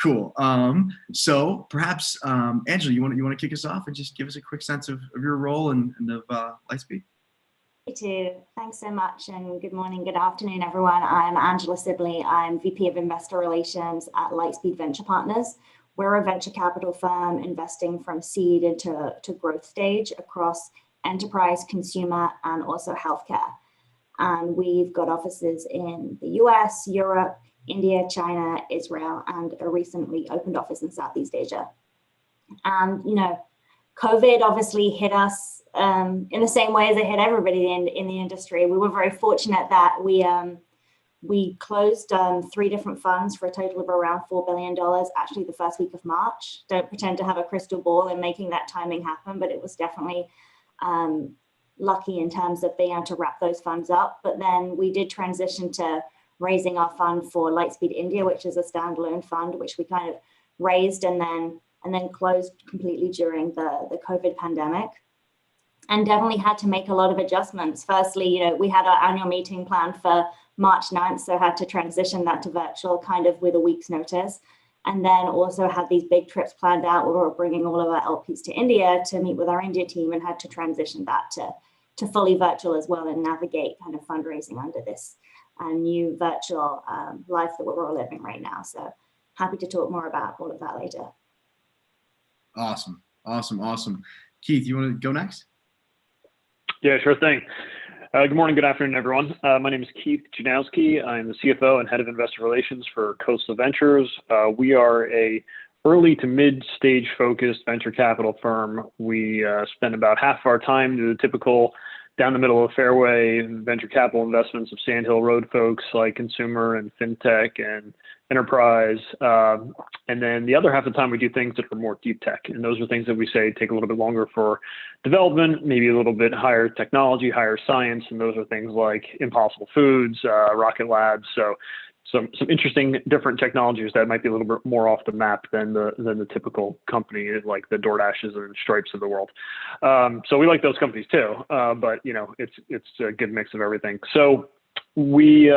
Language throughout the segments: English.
Cool. So perhaps, Angela, you want to kick us off and just give us a quick sense of your role and of Lightspeed? Me too. Thanks so much, and good morning, good afternoon, everyone. I'm Angela Sibley. I'm VP of Investor Relations at Lightspeed Venture Partners. We're a venture capital firm investing from seed into growth stage across enterprise, consumer, and also healthcare. And we've got offices in the US, Europe, India, China, Israel, and a recently opened office in Southeast Asia. And, COVID obviously hit us in the same way as it hit everybody in the industry. We were very fortunate that we closed 3 different funds for a total of around $4 billion, actually the first week of March. Don't pretend to have a crystal ball in making that timing happen, but it was definitely lucky in terms of being able to wrap those funds up. But then we did transition to raising our fund for Lightspeed India, which is a standalone fund, which we kind of raised and then closed completely during the COVID pandemic. And definitely had to make a lot of adjustments. Firstly, we had our annual meeting planned for March 9th, so had to transition that to virtual kind of with a week's notice. And then also had these big trips planned out where we were bringing all of our LPs to India to meet with our India team, and had to transition that to fully virtual as well, and navigate kind of fundraising under this new virtual life that we're all living right now. So happy to talk more about all of that later. Awesome. Keith, you want to go next? Yeah, sure thing. Good morning, good afternoon, everyone. My name is Keith Janowski. I'm the CFO and head of investor relations for Coastal Ventures. We are a early to mid-stage focused venture capital firm. We spend about half of our time to the typical down the middle of fairway venture capital investments of Sandhill Road folks like consumer and fintech and enterprise. And then the other half of the time we do things that are more deep tech. And those are things that we say take a little bit longer for development, maybe a little bit higher technology, higher science. And those are things like Impossible Foods, Rocket Labs. So some interesting different technologies that might be a little bit more off the map than the typical company like the DoorDashes and Stripes of the world. So we like those companies too, but it's a good mix of everything. So we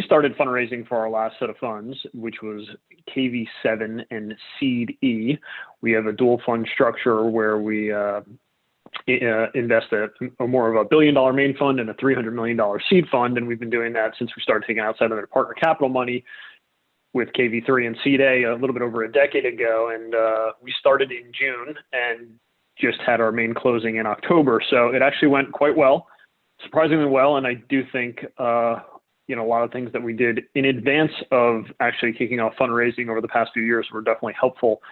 started fundraising for our last set of funds, which was KV7 and Seed E. We have a dual fund structure where we invest a more of a $1 billion main fund and a $300 million seed fund. And we've been doing that since we started taking outside other partner capital money with KV3 and Seed A a little bit over a decade ago. And we started in June and just had our main closing in October. So it actually went quite well, surprisingly well. And I do think, a lot of things that we did in advance of actually kicking off fundraising over the past few years were definitely helpful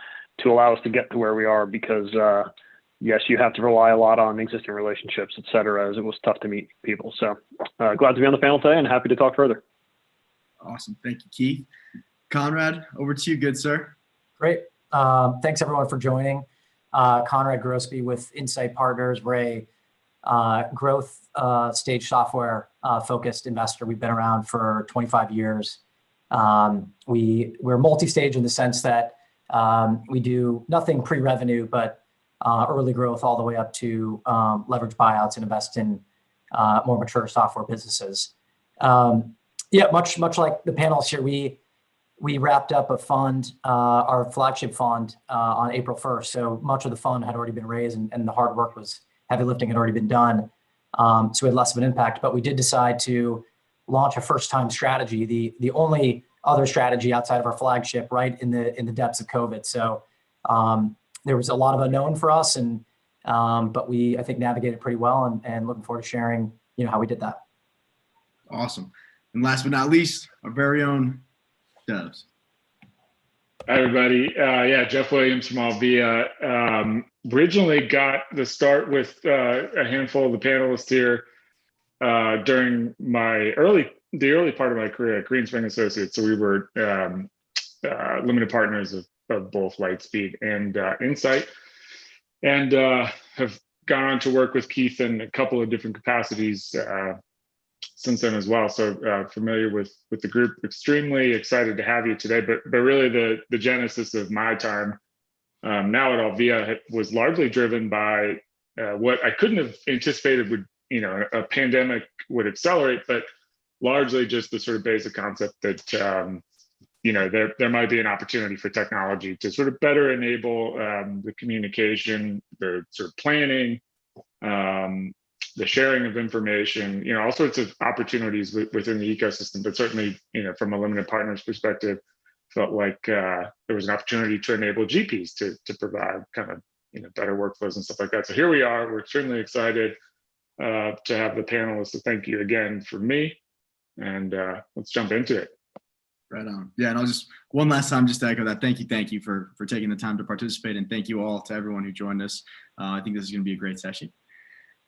to allow us to get to where we are because, yes, you have to rely a lot on existing relationships, et cetera, as it was tough to meet people. So glad to be on the panel today and happy to talk further. Awesome. Thank you, Keith. Conrad, over to you, good sir. Great. Thanks, everyone, for joining. Conrad Grosby with Insight Partners. We're a growth stage software focused investor. We've been around for 25 years. We're multi-stage in the sense that we do nothing pre-revenue, but early growth all the way up to leverage buyouts and invest in more mature software businesses. Much like the panels here, we wrapped up a fund, our flagship fund, on April 1st. So much of the fund had already been raised and the hard work heavy lifting had already been done. So we had less of an impact, but we did decide to launch a first-time strategy, the only other strategy outside of our flagship, right in the depths of COVID. So there was a lot of unknown for us, but we, I think, navigated pretty well, and looking forward to sharing, how we did that. Awesome. And last but not least, our very own Devs. Hi, everybody. Jeff Williams from Alvia. Originally got the start with a handful of the panelists here during the early part of my career at Greenspring Associates. So we were limited partners of both Lightspeed and Insight, and have gone on to work with Keith in a couple of different capacities since then as well. So familiar with the group, extremely excited to have you today. But really the genesis of my time now at Alvia was largely driven by what I couldn't have anticipated would, a pandemic would accelerate, but largely just the sort of basic concept that there might be an opportunity for technology to sort of better enable the communication, the sort of planning, the sharing of information, all sorts of opportunities within the ecosystem. But certainly, from a limited partners perspective, felt like there was an opportunity to enable GPs to provide kind of better workflows and stuff like that. So here we are. We're extremely excited to have the panelists. So thank you again for me, and let's jump into it. Right on. Yeah, and I'll just one last time just to echo that. Thank you for taking the time to participate, and thank you all to everyone who joined us. I think this is going to be a great session.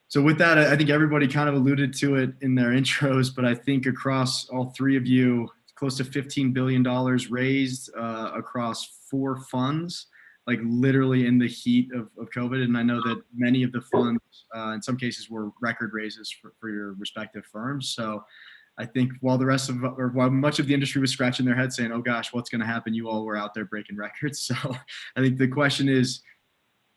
So with that, I think everybody kind of alluded to it in their intros, but I think across all three of you, close to $15 billion raised across 4 funds, like literally in the heat of COVID. And I know that many of the funds, in some cases, were record raises for your respective firms. So I think while much of the industry was scratching their head saying, oh gosh, what's going to happen? You all were out there breaking records. So I think the question is,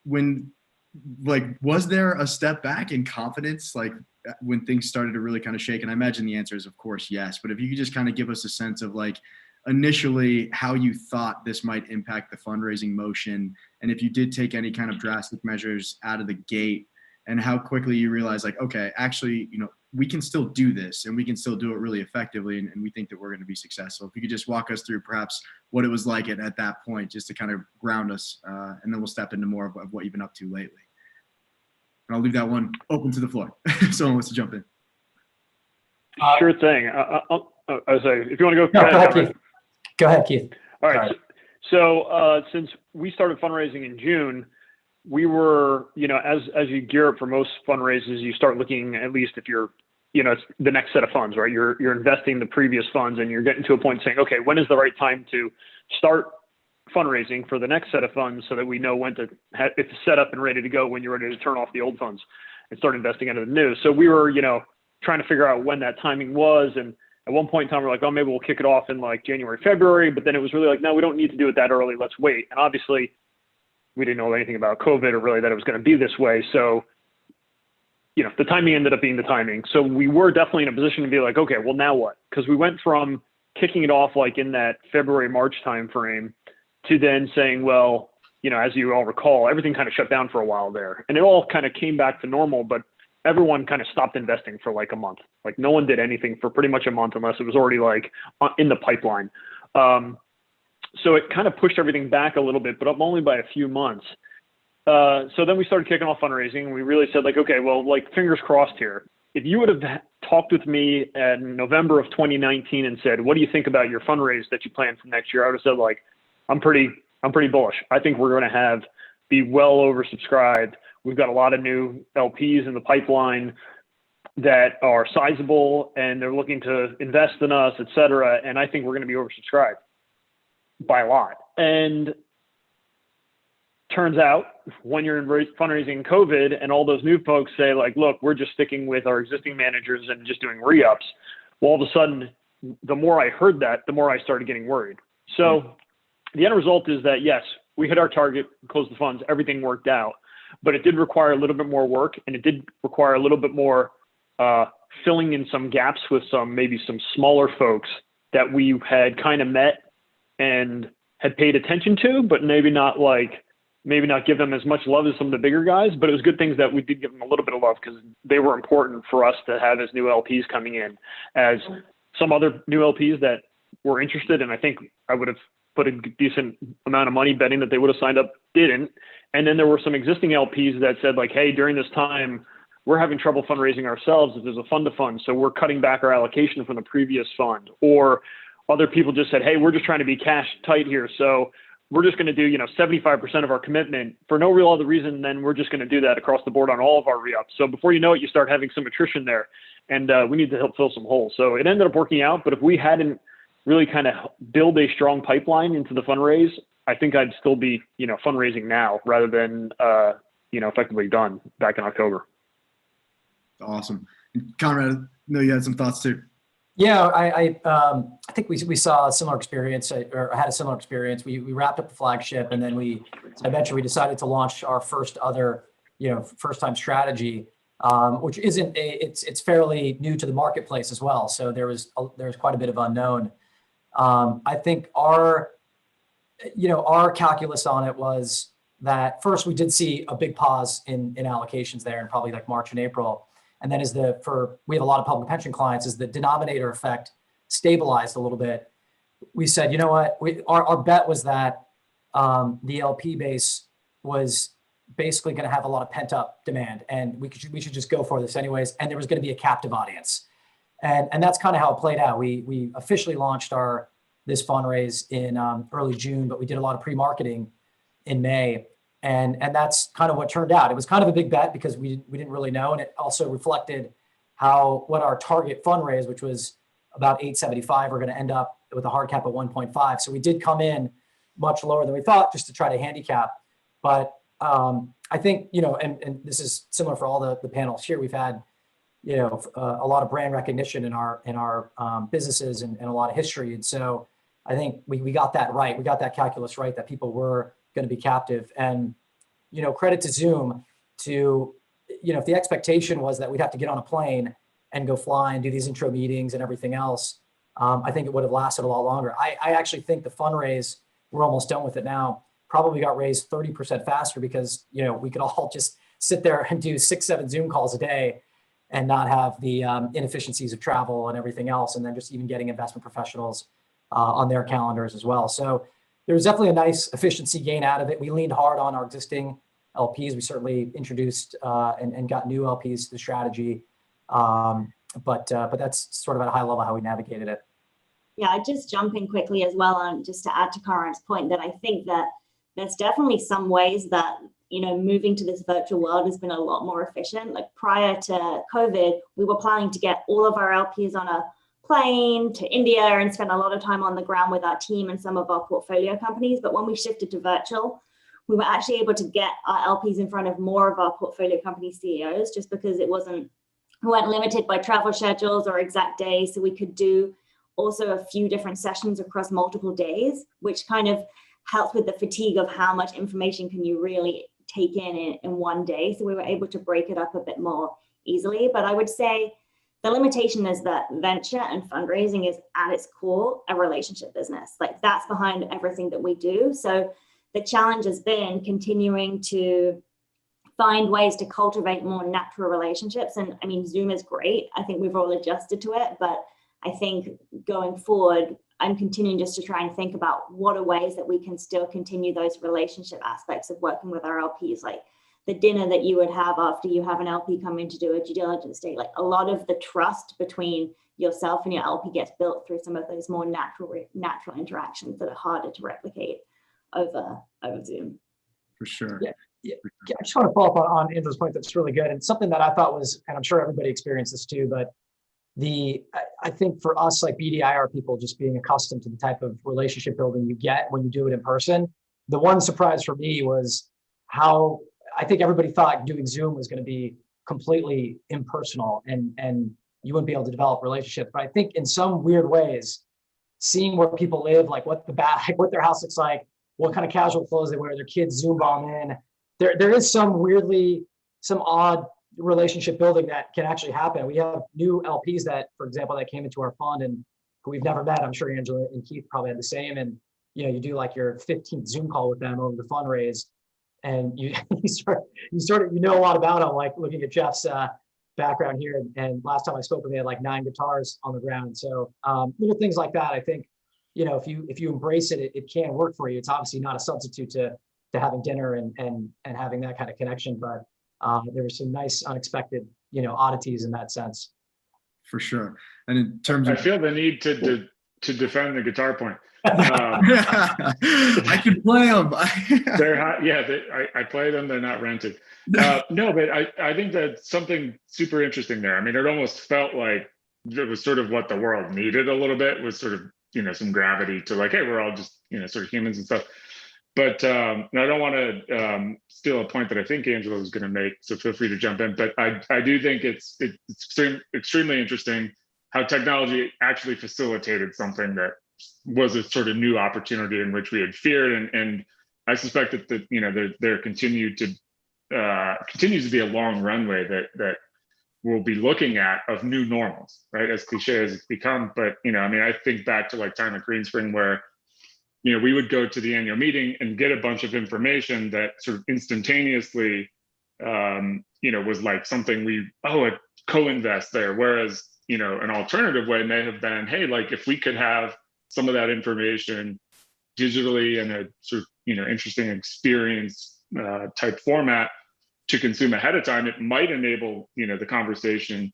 was there a step back in confidence, like when things started to really kind of shake? And I imagine the answer is, of course, yes. But if you could just kind of give us a sense of like initially how you thought this might impact the fundraising motion, and if you did take any kind of drastic measures out of the gate, and how quickly you realized like, okay, actually, we can still do this and we can still do it really effectively. And we think that we're going to be successful. If you could just walk us through perhaps what it was like at that point, just to kind of ground us. And then we'll step into more of what you've been up to lately. And I'll leave that one open to the floor. Someone wants to jump in. Sure thing. I'll say, if you want to go. No, go ahead, Keith. Go ahead, Keith. All right. So since we started fundraising in June, we were, as you gear up for most fundraisers, you start looking, at least if you're, it's the next set of funds, right? You're investing the previous funds and you're getting to a point saying, okay, when is the right time to start fundraising for the next set of funds so that we know when to have it's set up and ready to go when you're ready to turn off the old funds and start investing into the new. So we were, trying to figure out when that timing was. And at one point in time, we're like, oh, maybe we'll kick it off in like January, February. But then it was really like, no, we don't need to do it that early. Let's wait. And obviously, we didn't know anything about COVID or really that it was going to be this way. So, the timing ended up being the timing. So we were definitely in a position to be like, okay, well, now what? Because we went from kicking it off like in that February, March timeframe to then saying, well, as you all recall, everything kind of shut down for a while there. And it all kind of came back to normal, but everyone kind of stopped investing for like a month. Like no one did anything for pretty much a month unless it was already like in the pipeline. So it kind of pushed everything back a little bit, but only by a few months. So then we started kicking off fundraising, and we really said like, okay, well, like fingers crossed here. If you would have talked with me in November of 2019 and said, what do you think about your fundraise that you plan for next year? I would have said like, I'm pretty bullish. I think we're going to be well oversubscribed. We've got a lot of new LPs in the pipeline that are sizable and they're looking to invest in us, et cetera. And I think we're going to be oversubscribed by a lot. And turns out when you're in fundraising COVID and all those new folks say like, look, we're just sticking with our existing managers and just doing re-ups. Well, all of a sudden, the more I heard that, the more I started getting worried. So the end result is that, yes, we hit our target, closed the funds, everything worked out, but it did require a little bit more work, and it did require a little bit more filling in some gaps with maybe some smaller folks that we had kind of met and had paid attention to, but maybe not give them as much love as some of the bigger guys. But it was good things that we did give them a little bit of love because they were important for us to have as new LPs coming in, as some other new LPs that were interested. And I think I would have put a decent amount of money betting that they would have signed up, didn't. And then there were some existing LPs that said like, hey, during this time, we're having trouble fundraising ourselves if there's a fund to fund. So we're cutting back our allocation from the previous fund. Or other people just said, hey, we're just trying to be cash tight here. So we're just going to do, 75% of our commitment for no real other reason. Then we're just going to do that across the board on all of our re-ups. So before you know it, you start having some attrition there, and we need to help fill some holes. So it ended up working out. But if we hadn't really kind of build a strong pipeline into the fundraise, I think I'd still be, fundraising now rather than, effectively done back in October. Awesome. Conrad, I know you had some thoughts too. Yeah, I think we saw a similar experience, or had a similar experience. We wrapped up the flagship, and then eventually we decided to launch our first time strategy, which it's fairly new to the marketplace as well. So there was quite a bit of unknown. I think our calculus on it was that first we did see a big pause in allocations there in probably like March and April. And then we have a lot of public pension clients, as the denominator effect stabilized a little bit, we said, you know what, our bet was that the LP base was basically going to have a lot of pent up demand, and we should just go for this anyways. And there was going to be a captive audience. And that's kind of how it played out. We officially launched this fundraise in early June, but we did a lot of pre-marketing in May. And that's kind of what turned out. It was kind of a big bet because we didn't really know. And it also reflected what our target fundraise, which was about 875, we're going to end up with a hard cap at 1.5. So we did come in much lower than we thought, just to try to handicap. But I think, and this is similar for all the panels here, we've had, a lot of brand recognition in our businesses and a lot of history. And so I think we got that right. We got that calculus right, that people were going to be captive. And, credit to Zoom if the expectation was that we'd have to get on a plane and go fly and do these intro meetings and everything else, I think it would have lasted a lot longer. I actually think the fundraise, we're almost done with it now, probably got raised 30% faster because, we could all just sit there and do 6-7 Zoom calls a day and not have the inefficiencies of travel and everything else. And then just even getting investment professionals on their calendars as well. So there was definitely a nice efficiency gain out of it. We leaned hard on our existing LPs. We certainly introduced and got new LPs to the strategy. But that's sort of at a high level how we navigated it. Yeah, I'd just jump in quickly as well, and just to add to Conrad's point, that I think that there's definitely some ways that, moving to this virtual world has been a lot more efficient. Like prior to COVID, we were planning to get all of our LPs on a plane to India and spend a lot of time on the ground with our team and some of our portfolio companies. But when we shifted to virtual, we were actually able to get our LPs in front of more of our portfolio company CEOs, just because we weren't limited by travel schedules or exact days. So we could do also a few different sessions across multiple days, which kind of helps with the fatigue of how much information can you really take in one day. So we were able to break it up a bit more easily. But I would say the limitation is that venture and fundraising is at its core a relationship business. Like that's behind everything that we do. So the challenge has been continuing to find ways to cultivate more natural relationships. And I mean, Zoom is great. I think we've all adjusted to it, but I think going forward, I'm continuing just to try and think about what are ways that we can still continue those relationship aspects of working with our LPs, like the dinner that you would have after you have an LP come in to do a due diligence date. Like a lot of the trust between yourself and your LP gets built through some of those more natural interactions that are harder to replicate over Zoom. For sure. Yeah. I just want to follow up on Andrew's point. That's really good. And something that I thought was, and I'm sure everybody experienced this too, but I think for us, like BDIR people, just being accustomed to the type of relationship building you get when you do it in person, the one surprise for me was how I think everybody thought doing Zoom was going to be completely impersonal and you wouldn't be able to develop relationships. But I think in some weird ways, seeing where people live, like what their house looks like, what kind of casual clothes they wear, their kids Zoom bomb in, there is some odd relationship building that can actually happen. We have new LPs that, for example, that came into our fund and who we've never met. I'm sure Angela and Keith probably had the same. And you do like your 15th Zoom call with them over the fundraise, and you know a lot about them. Like looking at Jeff's background here, and last time I spoke with him, he had like 9 guitars on the ground. So little things like that. I think if you embrace it, it can work for you. It's obviously not a substitute to having dinner and having that kind of connection, but there were some nice unexpected, oddities in that sense. For sure. And in terms of, I feel the need to defend the guitar point. I can play them. They're hot. Yeah, I play them. They're not rented. No, but I think that's something super interesting there. I mean, it almost felt like it was sort of what the world needed a little bit, was sort of, some gravity to like, hey, we're all just, sort of humans and stuff. But I don't want to steal a point that I think Angela was going to make, so feel free to jump in. But I do think it's extremely interesting how technology actually facilitated something that was a sort of new opportunity in which we had feared, and I suspect that there continues to be a long runway that we'll be looking at of new normals, right? As cliche as it's become, but I think back to like time at Green Spring where we would go to the annual meeting and get a bunch of information that sort of instantaneously was like something a co-invest there, whereas an alternative way may have been, hey, like if we could have some of that information digitally in a sort of interesting experience type format to consume ahead of time, it might enable the conversation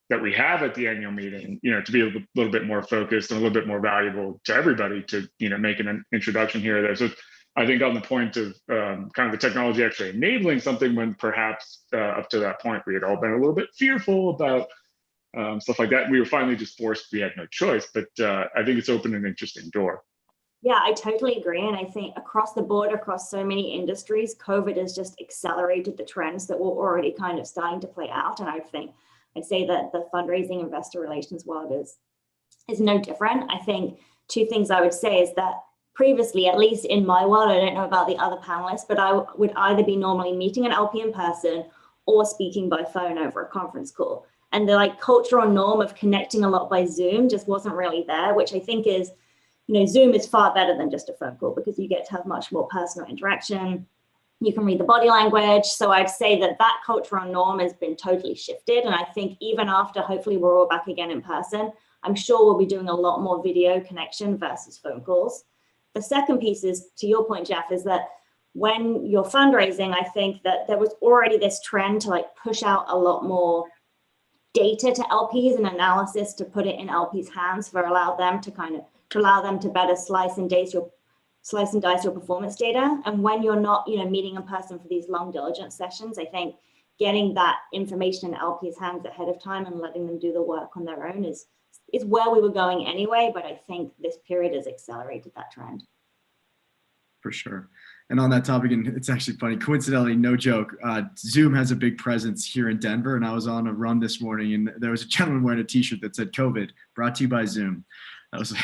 that we have at the annual meeting to be a little bit more focused and a little bit more valuable to everybody to make an introduction here or there. So I think on the point of kind of the technology actually enabling something, when perhaps up to that point we had all been a little bit fearful about stuff like that, we were finally just forced, we had no choice, but I think it's opened an interesting door. Yeah, I totally agree. And I think across the board, across so many industries, COVID has just accelerated the trends that were already kind of starting to play out. And I'd say that the fundraising investor relations world is no different. I think two things I would say is that previously, at least in my world, I don't know about the other panelists, but I would either be normally meeting an LP in person or speaking by phone over a conference call. And the like cultural norm of connecting a lot by Zoom just wasn't really there, which I think is, Zoom is far better than just a phone call because you get to have much more personal interaction. You can read the body language. So I'd say that cultural norm has been totally shifted. And I think even after hopefully we're all back again in person, I'm sure we'll be doing a lot more video connection versus phone calls. The second piece is, to your point, Jeff, is that when you're fundraising, I think that there was already this trend to like push out a lot more data to LPs and analysis to put it in LPs' hands to allow them to better slice and dice your performance data. And when you're not, meeting in person for these long diligence sessions, I think getting that information in LPs' hands ahead of time and letting them do the work on their own is where we were going anyway. But I think this period has accelerated that trend. For sure. And on that topic, and it's actually funny, coincidentally, no joke, Zoom has a big presence here in Denver. And I was on a run this morning and there was a gentleman wearing a t-shirt that said COVID brought to you by Zoom. I was like,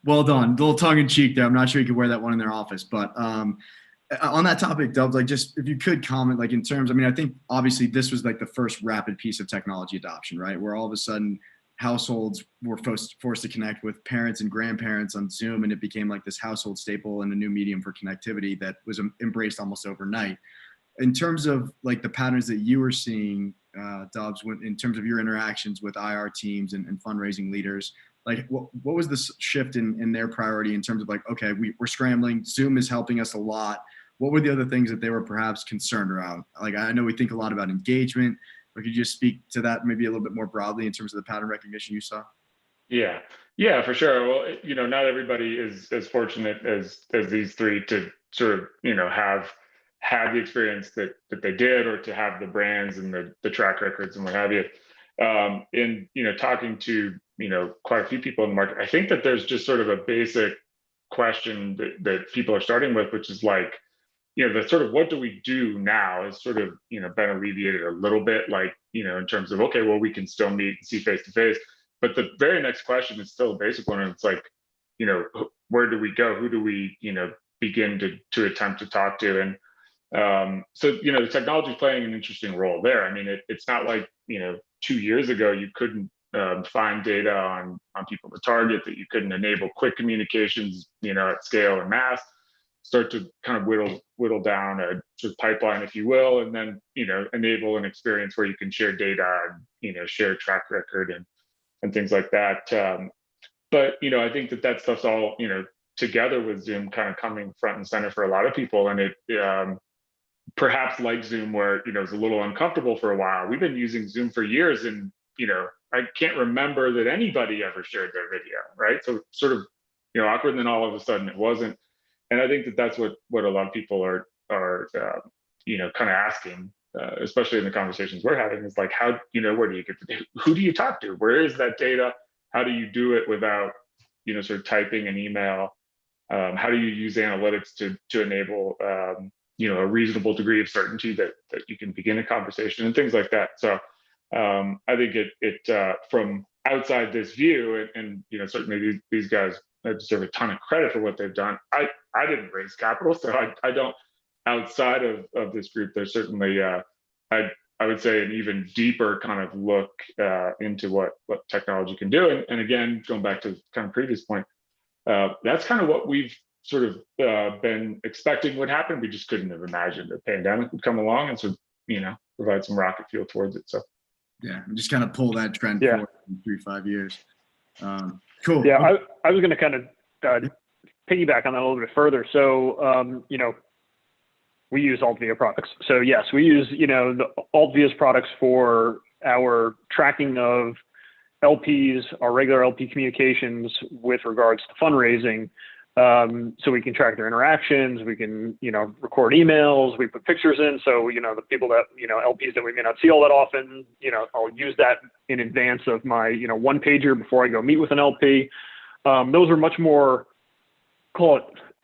well done. A little tongue in cheek there. I'm not sure you could wear that one in their office, but on that topic, Dubs, like just if you could comment, like in terms, I think obviously this was like the first rapid piece of technology adoption, right? Where all of a sudden households were forced to connect with parents and grandparents on Zoom, and it became like this household staple and a new medium for connectivity that was embraced almost overnight. In terms of like the patterns that you were seeing, Dobbs, in terms of your interactions with IR teams and fundraising leaders, like what was the shift in their priority in terms of like, okay, we're scrambling, Zoom is helping us a lot. What were the other things that they were perhaps concerned around? Like, I know we think a lot about engagement, but could you just speak to that maybe a little bit more broadly in terms of the pattern recognition you saw? Yeah, for sure. Well, not everybody is as fortunate as these three to sort of, have had the experience that they did, or to have the brands and the track records and what have you. In talking to quite a few people in the market, I think that there's just sort of a basic question that people are starting with, which is like, the sort of what do we do now has sort of been alleviated a little bit, like in terms of, okay, well, we can still meet and see face to face, but the very next question is still a basic one, and it's like, where do we go? Who do we begin to attempt to talk to? And so the technology is playing an interesting role there. I mean, it's not like 2 years ago you couldn't find data on people to target, that you couldn't enable quick communications at scale and mass, start to kind of whittle down a sort of pipeline, if you will, and then enable an experience where you can share data and share track record and things like that. But I think that stuff's all together with Zoom kind of coming front and center for a lot of people, and it perhaps like Zoom, where it was a little uncomfortable for a while. We've been using Zoom for years, and I can't remember that anybody ever shared their video, right? So sort of awkward, and then all of a sudden it wasn't. And I think that's what a lot of people are kind of asking, especially in the conversations we're having, is like, how where do you get the data? Who do you talk to? Where is that data? How do you do it without sort of typing an email? How do you use analytics to enable a reasonable degree of certainty that you can begin a conversation and things like that? So I think it from outside this view, and certainly these guys deserve a ton of credit for what they've done. I didn't raise capital, so I don't. Outside of this group, there's certainly I I would say an even deeper kind of look into what technology can do. And again, going back to kind of previous point, that's kind of what we've sort of been expecting would happen. We just couldn't have imagined a pandemic would come along and sort of, provide some rocket fuel towards it. So yeah, just kind of pull that trend forward in 3-5 years. Cool. Yeah, I was going to kind of piggyback on that a little bit further. So, we use AltVia products. So yes, we use, the AltVia's products for our tracking of LPs, our regular LP communications with regards to fundraising. So we can track their interactions, we can, record emails, we put pictures in. So, the people that, LPs that we may not see all that often, I'll use that in advance of my, one pager before I go meet with an LP. Those are much more, call it,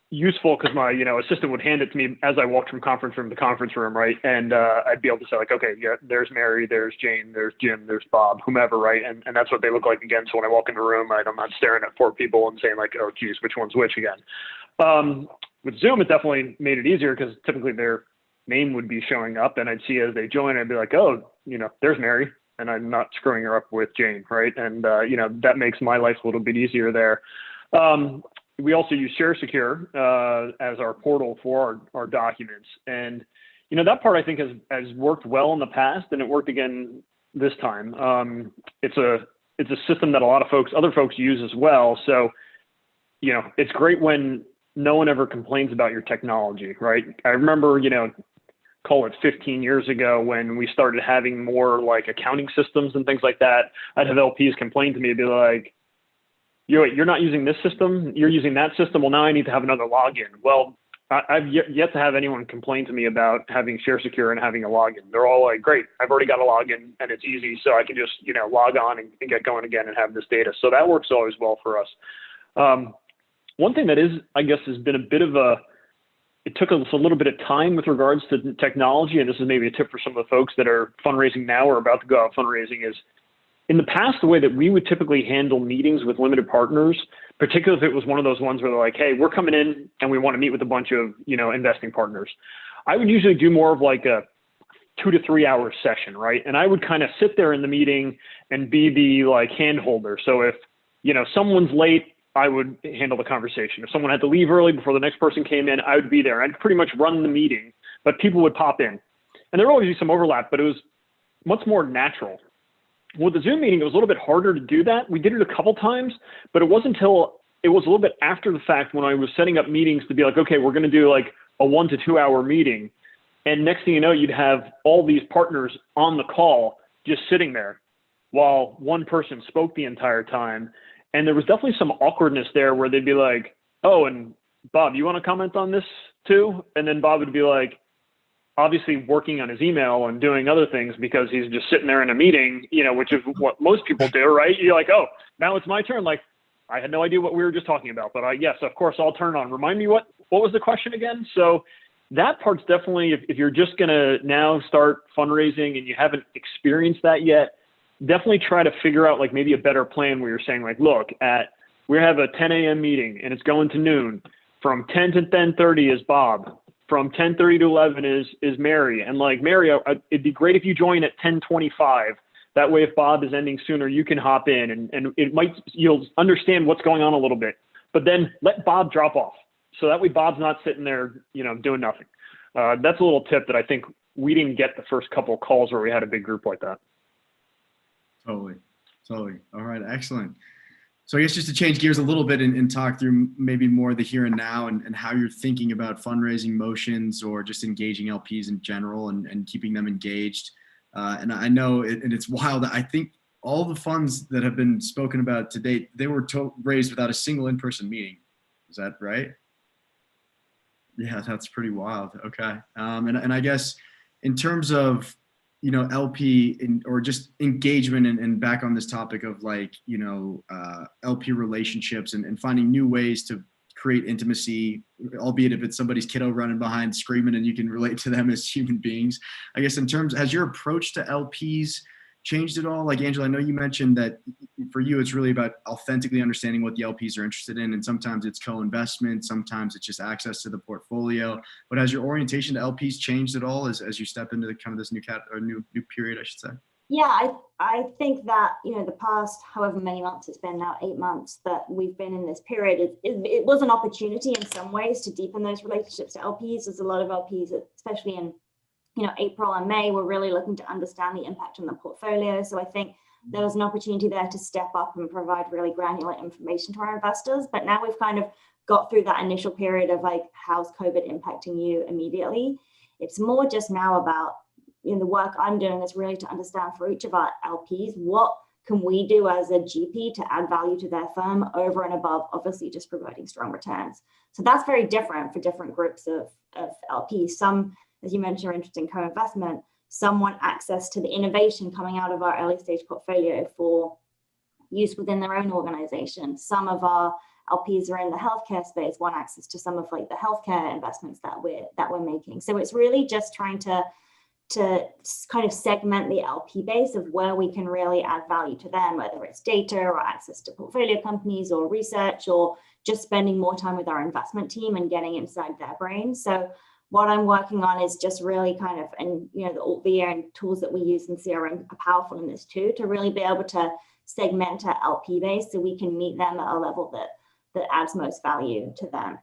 useful because my, assistant would hand it to me as I walked from conference room to conference room, right? And I'd be able to say like, okay, yeah, there's Mary, there's Jane, there's Jim, there's Bob, whomever, right? And that's what they look like again. So when I walk in the room, I'm not staring at 4 people and saying like, oh geez, which one's which again. With Zoom, it definitely made it easier because typically their name would be showing up and I'd see as they join, I'd be like, oh, there's Mary, and I'm not screwing her up with Jane, right? And that makes my life a little bit easier there. We also use ShareSecure as our portal for our documents. And, that part I think has worked well in the past, and it worked again this time. It's a system that a lot of other folks use as well. So, it's great when no one ever complains about your technology, right? I remember, call it 15 years ago when we started having more like accounting systems and things like that. I'd have LPs complain to me and be like, you're not using this system, you're using that system. Well, now I need to have another login. Well, I've yet to have anyone complain to me about having ShareSecure and having a login. They're all like, great, I've already got a login and it's easy. So I can just, log on and get going again and have this data. So that works always well for us. One thing that I guess, has been a bit of it took us a little bit of time with regards to technology. And this is maybe a tip for some of the folks that are fundraising now or about to go out fundraising is, in the past, the way that we would typically handle meetings with limited partners, particularly if it was one of those ones where they're like, hey, we're coming in and we want to meet with a bunch of, investing partners. I would usually do more of like a 2 to 3 hour session, right? And I would kind of sit there in the meeting and be the like hand holder. So if, someone's late, I would handle the conversation. If someone had to leave early before the next person came in, I would be there. I'd pretty much run the meeting, but people would pop in. And there would always be some overlap, but it was much more natural. With the Zoom meeting, it was a little bit harder to do that. We did it a couple times, but it wasn't until it was a little bit after the fact when I was setting up meetings to be like, okay, we're going to do like a 1 to 2 hour meeting. And next thing you know, you'd have all these partners on the call just sitting there while one person spoke the entire time. And there was definitely some awkwardness there where they'd be like, oh, and Bob, you want to comment on this too? And then Bob would be like, obviously working on his email and doing other things because he's just sitting there in a meeting, which is what most people do, right? You're like, oh, now it's my turn. Like, I had no idea what we were just talking about, but yes, of course, I'll turn on. Remind me what was the question again? So that part's definitely, if you're just going to now start fundraising and you haven't experienced that yet, definitely try to figure out like maybe a better plan where you're saying like, look, we have a 10 a.m. meeting and it's going to noon. From 10 to 10:30 is Bob. From 10:30 to 11 is Mary. And like, Mary, it'd be great if you join at 10:25. That way, if Bob is ending sooner, you can hop in and you'll understand what's going on a little bit, but then let Bob drop off. So that way Bob's not sitting there, doing nothing. That's a little tip that I think we didn't get the first couple of calls where we had a big group like that. Totally. All right, excellent. So I guess just to change gears a little bit and talk through maybe more the here and now and how you're thinking about fundraising motions or just engaging LPs in general and keeping them engaged. And I know it's wild. I think all the funds that have been spoken about to date, they were raised without a single in-person meeting. Is that right? Yeah, that's pretty wild. Okay. And I guess in terms of, LP or just engagement and back on this topic of like, LP relationships and finding new ways to create intimacy, albeit if it's somebody's kiddo running behind screaming and you can relate to them as human beings. I guess in terms, has your approach to LPs changed at all? Like, Angela, I know you mentioned that for you, it's really about authentically understanding what the LPs are interested in. And sometimes it's co-investment, sometimes it's just access to the portfolio. But has your orientation to LPs changed at all as you step into the kind of this new period, I should say? Yeah, I think that, the past however many months, it's been now 8 months that we've been in this period, it was an opportunity in some ways to deepen those relationships to LPs. There's a lot of LPs, especially in April and May, were really looking to understand the impact on the portfolio. So I think there was an opportunity there to step up and provide really granular information to our investors. But now we've kind of got through that initial period of like, how's COVID impacting you immediately? It's more just now about, the work I'm doing is really to understand for each of our LPs, what can we do as a GP to add value to their firm over and above, obviously, just providing strong returns. So that's very different for different groups of LPs. Some, as you mentioned, are interested in co-investment. Some want access to the innovation coming out of our early stage portfolio for use within their own organization. Some of our LPs are in the healthcare space, want access to some of like the healthcare investments that we're making. So it's really just trying to kind of segment the LP base of where we can really add value to them, whether it's data or access to portfolio companies or research, or just spending more time with our investment team and getting inside their brains. So what I'm working on is just really kind of, and the AltVia and tools that we use in CRM are powerful in this too, to really be able to segment our LP base so we can meet them at a level that adds most value to them.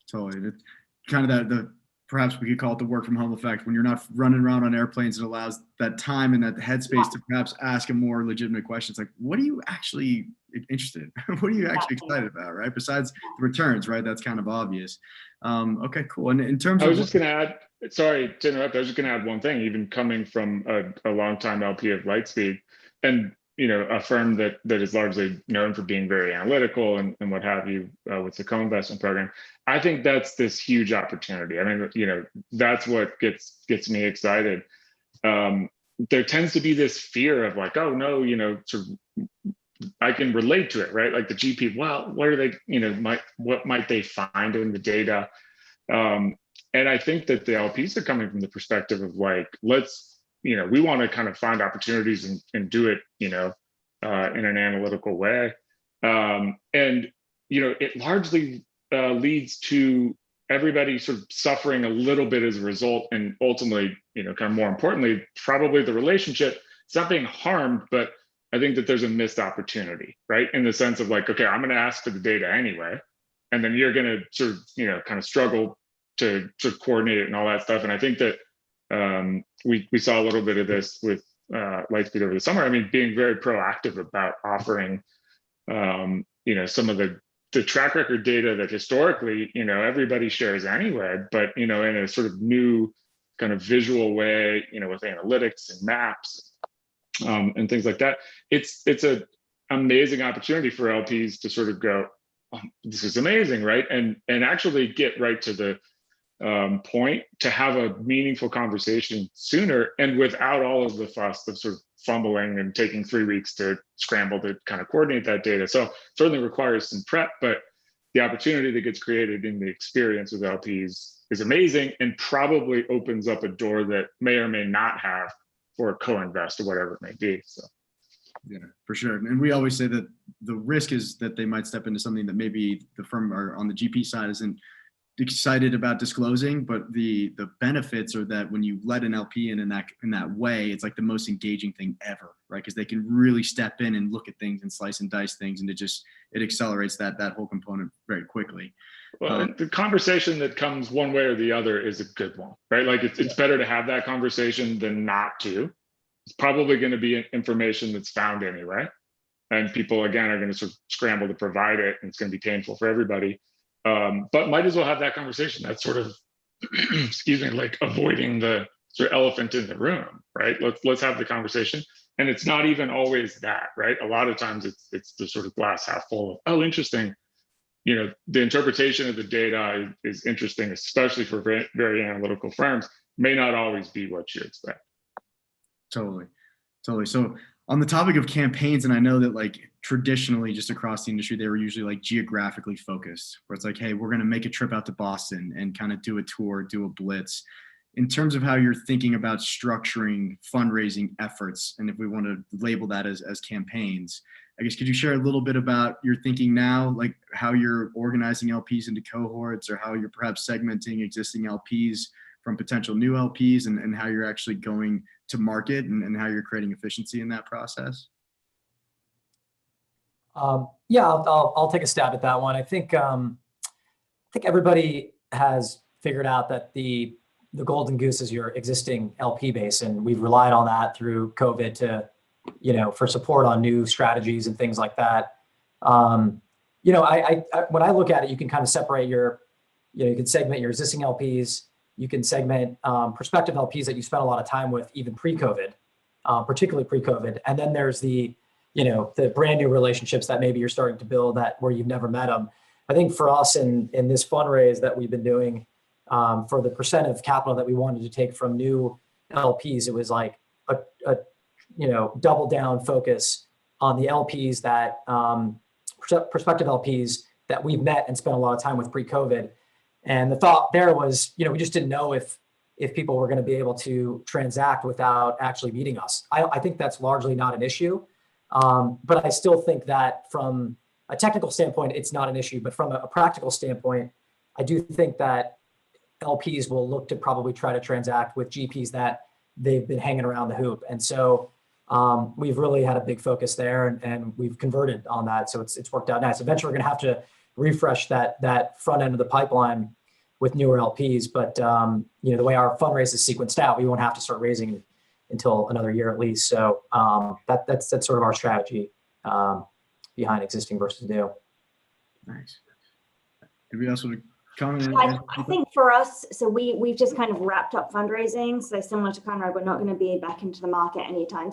Totally. It's kind of the perhaps we could call it the work from home effect. When you're not running around on airplanes, it allows that time and that headspace to perhaps ask a more legitimate questions like, what are you actually interested in? What are you actually excited about, right? Besides the returns, right? That's kind of obvious. Okay, cool. And in terms of— I was just going to add, sorry to interrupt, I was just going to add one thing, even coming from a longtime LP of Lightspeed, and a firm that is largely known for being very analytical and what have you with the co-investment program. I think that's this huge opportunity. I mean, that's what gets me excited. There tends to be this fear of like, oh no, sort of, I can relate to it, right? Like the GP, well, what are they, what might they find in the data? And I think that the LPs are coming from the perspective of like, we want to kind of find opportunities and do it, in an analytical way. And, it largely leads to everybody sort of suffering a little bit as a result. And ultimately, kind of more importantly, probably the relationship, it's not being harmed, but I think that there's a missed opportunity, right? In the sense of like, okay, I'm going to ask for the data anyway. And then you're going to sort of, kind of struggle to coordinate it and all that stuff. And I think that we saw a little bit of this with Lightspeed over the summer. I mean, being very proactive about offering, some of the track record data that historically, everybody shares anyway, but, in a sort of new kind of visual way, with analytics and maps and things like that. It's an amazing opportunity for LPs to sort of go, oh, this is amazing, right? And actually get right to the point to have a meaningful conversation sooner and without all of the fuss of sort of fumbling and taking 3 weeks to scramble to kind of coordinate that data. So certainly requires some prep, but the opportunity that gets created in the experience with LPs is amazing and probably opens up a door that may or may not have for a co-invest or whatever it may be. So yeah, for sure. And we always say that the risk is that they might step into something that maybe the firm or on the GP side isn't excited about disclosing, but the benefits are that when you let an LP in that way, it's like the most engaging thing ever, right? Because they can really step in and look at things and slice and dice things, and it accelerates that whole component very quickly. Well, the conversation that comes one way or the other is a good one, right? Like it's better to have that conversation than not to. It's probably going to be information that's found anyway, and people again are going to sort of scramble to provide it, and it's going to be painful for everybody. But might as well have that conversation. That's sort of, excuse me, like avoiding the sort of elephant in the room, right? Let's have the conversation. And it's not even always that, right? A lot of times it's the sort of glass half full of, oh, interesting. The interpretation of the data is interesting, especially for very, very analytical firms, may not always be what you expect. Totally. So on the topic of campaigns, and I know that like traditionally just across the industry, they were usually like geographically focused, where it's like, hey, we're going to make a trip out to Boston and kind of do a tour, do a blitz. in terms of how you're thinking about structuring fundraising efforts, and if we want to label that as campaigns, I guess, could you share a little bit about your thinking now, like how you're organizing LPs into cohorts, or how you're perhaps segmenting existing LPs from potential new LPs, and how you're actually going to market, and how you're creating efficiency in that process? Yeah, I'll take a stab at that one. I think everybody has figured out that the golden goose is your existing LP base, and we've relied on that through COVID to, for support on new strategies and things like that. I when I look at it, you can kind of separate you can segment your existing LPs, you can segment prospective LPs that you spent a lot of time with even pre-COVID, particularly pre-COVID, and then there's the brand new relationships that maybe you're starting to build where you've never met them. I think for us in this fundraise that we've been doing, for the percent of capital that we wanted to take from new LPs, it was like a double down focus on the LPs that prospective LPs that we've met and spent a lot of time with pre-COVID. And the thought there was, we just didn't know if people were going to be able to transact without actually meeting us. I think that's largely not an issue. But I still think that from a technical standpoint, it's not an issue. But from a practical standpoint, I do think that LPs will look to probably try to transact with GPs that they've been hanging around the hoop. And so we've really had a big focus there, and we've converted on that. So it's worked out nice. Eventually, we're going to have to refresh that front end of the pipeline with newer LPs. But the way our fundraise is sequenced out, we won't have to start raising until another year at least. So that's sort of our strategy behind existing versus new. Nice. Anybody else want to comment? I think for us, so we've just kind of wrapped up fundraising. So similar to Conrad, we're not going to be back into the market anytime,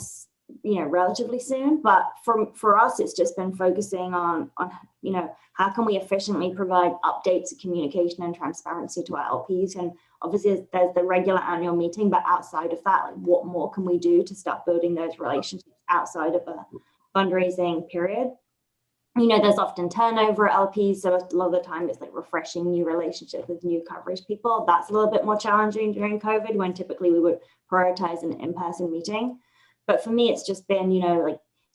relatively soon. But for us, it's just been focusing on how can we efficiently provide updates of communication and transparency to our LPs. And obviously there's the regular annual meeting, but outside of that, like what more can we do to start building those relationships outside of a fundraising period? There's often turnover at LPs, so a lot of the time it's like refreshing new relationships with new coverage people. That's a little bit more challenging during COVID, when typically we would prioritize an in-person meeting. But for me, it's just been,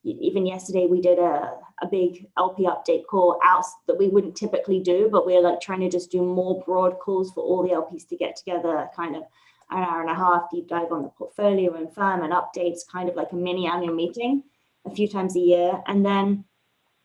even yesterday we did a big LP update call out that we wouldn't typically do, but we're like trying to just do more broad calls for all the LPs to get together, kind of an hour and a half deep dive on the portfolio and firm and updates, kind of like a mini annual meeting a few times a year. And then,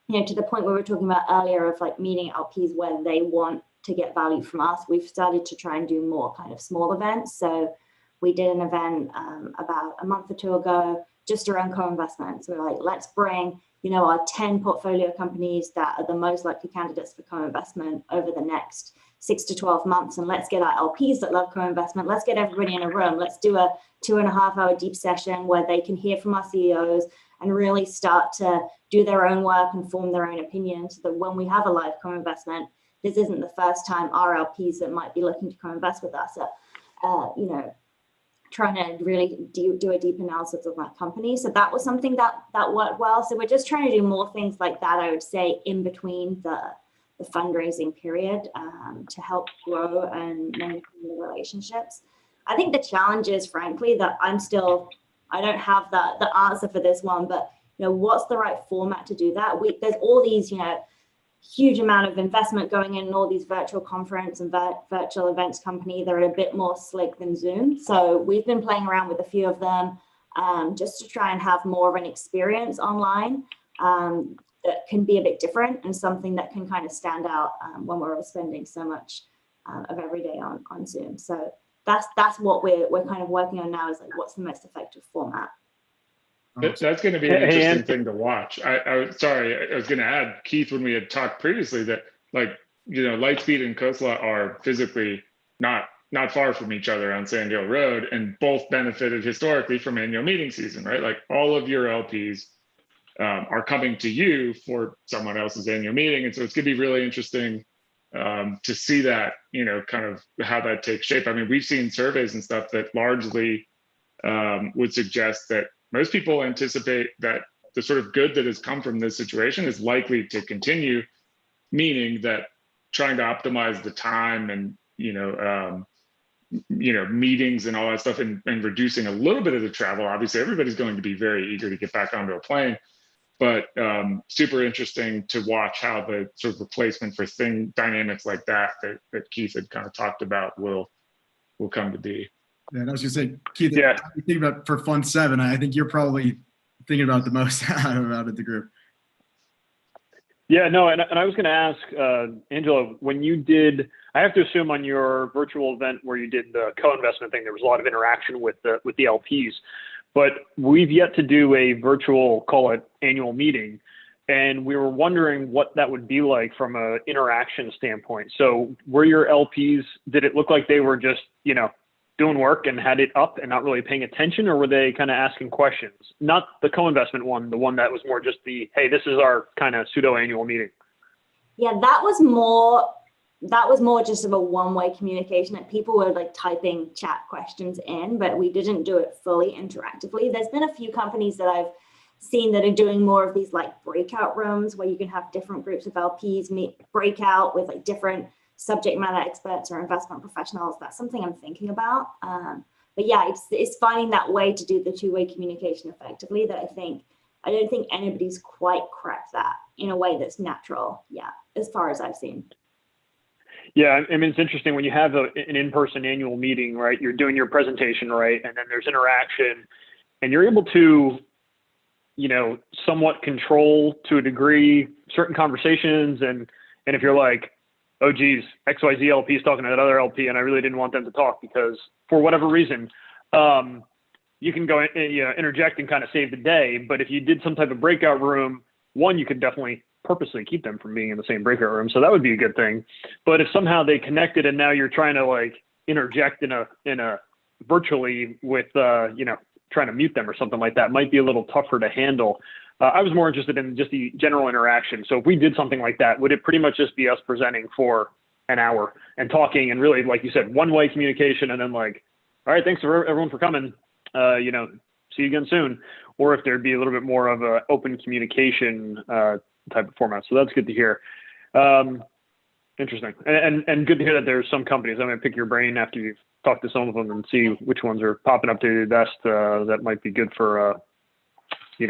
to the point where we were talking about earlier of like meeting LPs where they want to get value from us, we've started to try and do more kind of small events. So we did an event about a month or two ago just around co-investment. So we're like, let's bring, our 10 portfolio companies that are the most likely candidates for co-investment over the next 6 to 12 months. And let's get our LPs that love co-investment. Let's get everybody in a room. Let's do a 2.5-hour deep session where they can hear from our CEOs and really start to do their own work and form their own opinion, so that when we have a live co-investment, this isn't the first time our LPs that might be looking to co-invest with us are, trying to really do a deep analysis of that company. So that was something that worked well. So we're just trying to do more things like that, I would say, in between the fundraising period to help grow and maintain the relationships. I think the challenge is, frankly, that I don't have the answer for this one, but what's the right format to do that? There's all these, huge amount of investment going in all these virtual conference and virtual events company. They're a bit more slick than Zoom. So we've been playing around with a few of them just to try and have more of an experience online that can be a bit different and something that can kind of stand out when we're all spending so much of every day on Zoom. So that's what we're kind of working on now, is like, what's the most effective format? That's going to be an interesting thing to watch. I was going to add, Keith, when we had talked previously that Lightspeed and Khosla are physically not far from each other on Sand Hill Road, and both benefited historically from annual meeting season, right? Like all of your LPs are coming to you for someone else's annual meeting. And so it's going to be really interesting to see that, kind of how that takes shape. I mean, we've seen surveys and stuff that largely would suggest that most people anticipate that the sort of good that has come from this situation is likely to continue, meaning that trying to optimize the time and meetings and all that stuff, and reducing a little bit of the travel. Obviously, everybody's going to be very eager to get back onto a plane, but super interesting to watch how the sort of replacement for dynamics like that Keith had kind of talked about will come to be. Yeah, and I was just saying, Keith, Yeah. you think about for Fund 7, I think you're probably thinking about the most out of the group. Yeah, no, and I was going to ask, Angela, when you did, I have to assume on your virtual event where you did the co-investment thing, there was a lot of interaction with the LPs, but we've yet to do a virtual, call it annual meeting. And we were wondering what that would be like from an interaction standpoint. So were your LPs, did it look like they were just, doing work and had it up and not really paying attention, or were they kind of asking questions? Not the co-investment one, the one that was more just the, hey, this is our kind of pseudo-annual meeting. Yeah, that was more just of a one-way communication. Like people were like typing chat questions in, but we didn't do it fully interactively. There's been a few companies that I've seen that are doing more of these like breakout rooms where you can have different groups of LPs meet, breakout with like different subject matter experts or investment professionals. That's something I'm thinking about. But yeah, it's finding that way to do the two-way communication effectively that I don't think anybody's quite cracked that in a way that's natural. Yeah, as far as I've seen. Yeah, I mean, it's interesting when you have an in-person annual meeting, right? You're doing your presentation, right? And then there's interaction and you're able to, somewhat control to a degree certain conversations. And if you're like, oh, geez, XYZ LP is talking to that other LP, and I really didn't want them to talk because for whatever reason, you can go interject and kind of save the day. But if you did some type of breakout room, one, you could definitely purposely keep them from being in the same breakout room. So that would be a good thing. But if somehow they connected and now you're trying to like interject in a virtually with, trying to mute them or something like that, might be a little tougher to handle. I was more interested in just the general interaction. So if we did something like that, would it pretty much just be us presenting for an hour and talking and really, like you said, one-way communication and then like, all right, thanks for everyone for coming, see you again soon. Or if there'd be a little bit more of an open communication type of format. So that's good to hear. Interesting. And good to hear that there's some companies, I'm going to pick your brain after you've talked to some of them and see which ones are popping up to the best that might be good for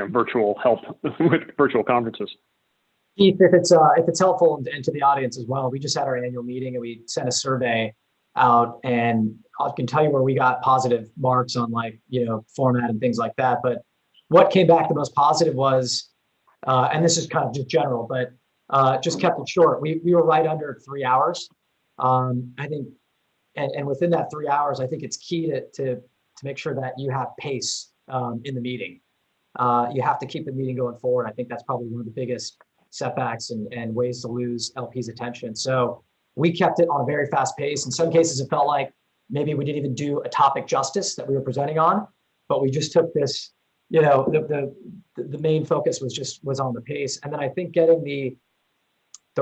virtual help with virtual conferences. Keith, if it's helpful and to the audience as well, we just had our annual meeting and we sent a survey out, and I can tell you where we got positive marks on format and things like that. But what came back the most positive was, and this is kind of just general, but just kept it short. We were right under 3 hours. I think, and within that 3 hours, I think it's key to make sure that you have pace in the meeting. You have to keep the meeting going forward. I think that's probably one of the biggest setbacks and ways to lose LP's attention. So we kept it on a very fast pace. In some cases, it felt like maybe we didn't even do a topic justice that we were presenting on, but we just took this, the main focus was on the pace. And then I think getting the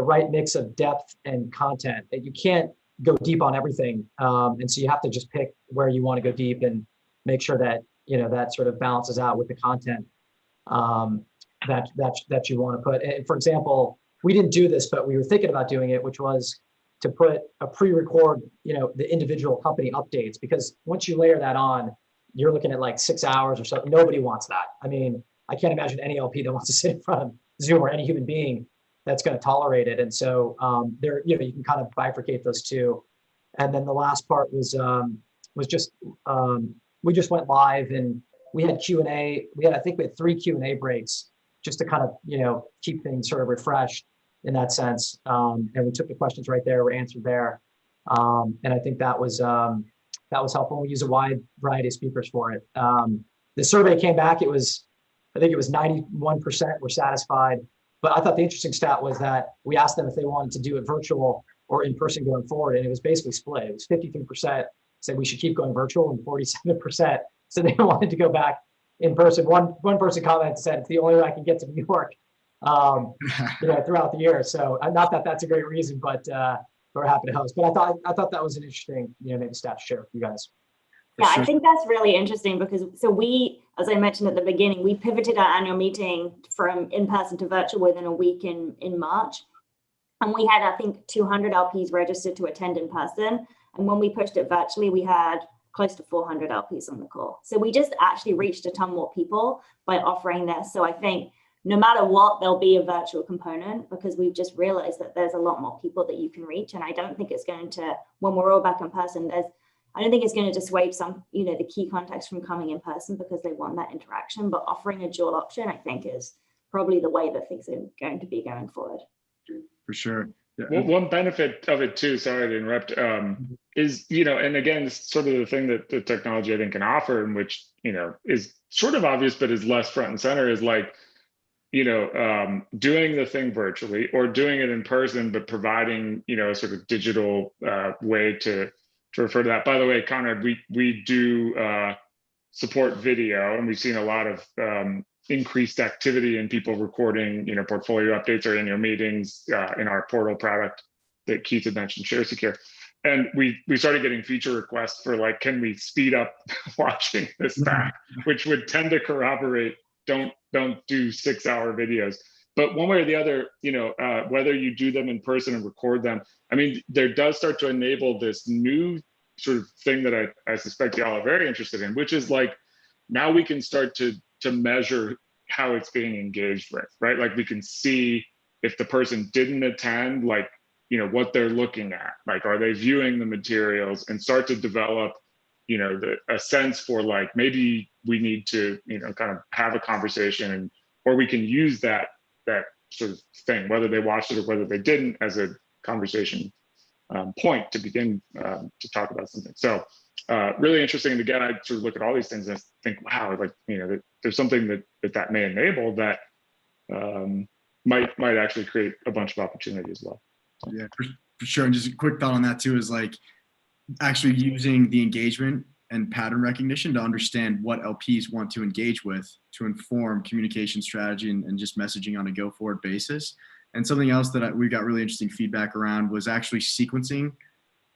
right mix of depth and content, that you can't go deep on everything. And so you have to just pick where you want to go deep and make sure that that sort of balances out with the content that you want to put. And for example, we didn't do this, but we were thinking about doing it, which was to put a pre-record, the individual company updates, because once you layer that on, you're looking at like 6 hours or something. Nobody wants that. I mean, I can't imagine any LP that wants to sit in front of Zoom or any human being that's going to tolerate it. And so you can kind of bifurcate those two. And then the last part was just we just went live and we had Q&A. I think we had 3 Q&A breaks just to kind of, keep things sort of refreshed in that sense. And we took the questions right there, were answered there. And I think that was helpful. We used a wide variety of speakers for it. The survey came back, I think it was 91% were satisfied. But I thought the interesting stat was that we asked them if they wanted to do it virtual or in person going forward. And it was basically split. It was 53% said we should keep going virtual and 47% said they wanted to go back in person. One person commented said, it's the only way I can get to New York, throughout the year. So not that that's a great reason, but we're happy to host. But I thought that was an interesting, maybe stat to share with you guys. Yeah, I think that's really interesting because we, as I mentioned at the beginning, we pivoted our annual meeting from in-person to virtual within a week in March. And we had, I think, 200 LPs registered to attend in person. And when we pushed it virtually, we had close to 400 LPs on the call. So we just actually reached a ton more people by offering this. So I think no matter what, there'll be a virtual component, because we've just realized that there's a lot more people that you can reach. And I don't think it's going to, when we're all back in person, I don't think it's going to dissuade some, the key contacts from coming in person because they want that interaction. But offering a dual option, I think, is probably the way that things are going to be going forward. For sure. Yeah. Well, one benefit of it too, sorry to interrupt, is, and again, it's sort of the thing that the technology I think can offer, and which, is sort of obvious, but is less front and center, is like, doing the thing virtually or doing it in person, but providing, a sort of digital way to refer to that. By the way, Conrad, we do support video, and we've seen a lot of increased activity in people recording, portfolio updates or annual meetings in our portal product that Keith had mentioned, ShareSecure. And we started getting feature requests for like, can we speed up watching this back, which would tend to corroborate, don't do 6-hour videos. But one way or the other, whether you do them in person and record them, I mean, there does start to enable this new sort of thing that I suspect y'all are very interested in, which is like, now we can start to measure how it's being engaged with, right? Like we can see if the person didn't attend, like, what they're looking at, like, are they viewing the materials, and start to develop, a sense for like, maybe we need to, kind of have a conversation, or we can use that sort of thing, whether they watched it or whether they didn't, as a conversation point to begin to talk about something. So really interesting. And again, I sort of look at all these things and think, wow, like, there's something that may enable that might actually create a bunch of opportunity as well. Yeah, for sure. And just a quick thought on that too, is like actually using the engagement and pattern recognition to understand what LPs want to engage with to inform communication strategy and just messaging on a go forward basis. And something else that we got really interesting feedback around was actually sequencing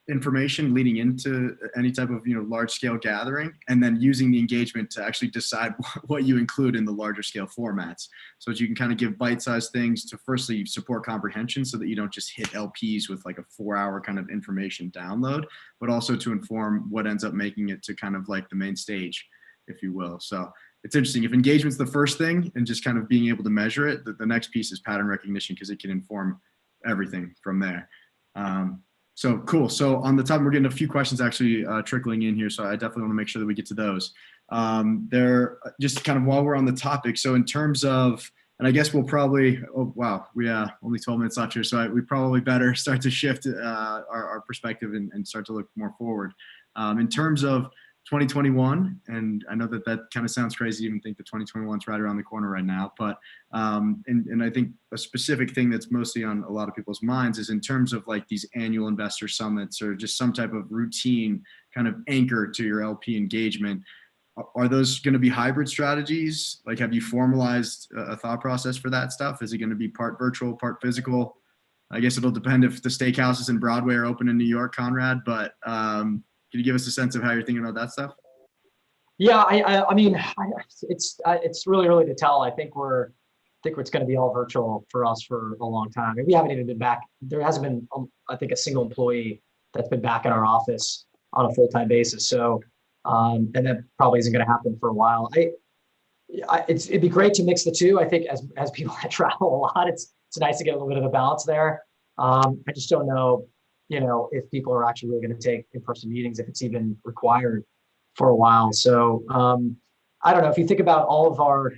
information leading into any type of large scale gathering, and then using the engagement to actually decide what you include in the larger scale formats, so that you can kind of give bite-sized things to firstly support comprehension, so that you don't just hit LPs with like a 4-hour kind of information download, but also to inform what ends up making it to kind of like the main stage, if you will. So it's interesting. If engagement's the first thing and just kind of being able to measure it, the next piece is pattern recognition, because it can inform everything from there. So cool. So on the top, we're getting a few questions actually trickling in here. So I definitely want to make sure that we get to those. They're just kind of while we're on the topic. So in terms of, and I guess we'll probably, oh, wow, we only 12 minutes left here. So we probably better start to shift our perspective and start to look more forward. In terms of 2021, and I know that kind of sounds crazy to even think that 2021 is right around the corner right now, but and I think a specific thing that's mostly on a lot of people's minds is in terms of like these annual investor summits, or just some type of routine kind of anchor to your LP engagement. Are those going to be hybrid strategies? Like, have you formalized a thought process for that stuff? Is it going to be part virtual, part physical? I guess it'll depend if the steakhouses in Broadway are open in New York, Conrad, but can you give us a sense of how you're thinking about that stuff? Yeah, I mean, it's really early to tell. I think it's going to be all virtual for us for a long time. And we haven't even been back. There hasn't been, I think, a single employee that's been back in our office on a full-time basis. So, and that probably isn't going to happen for a while. It'd be great to mix the two. I think as people that travel a lot, it's nice to get a little bit of a balance there. I just don't know, if people are actually really going to take in-person meetings, if it's even required for a while. So I don't know, if you think about all of our,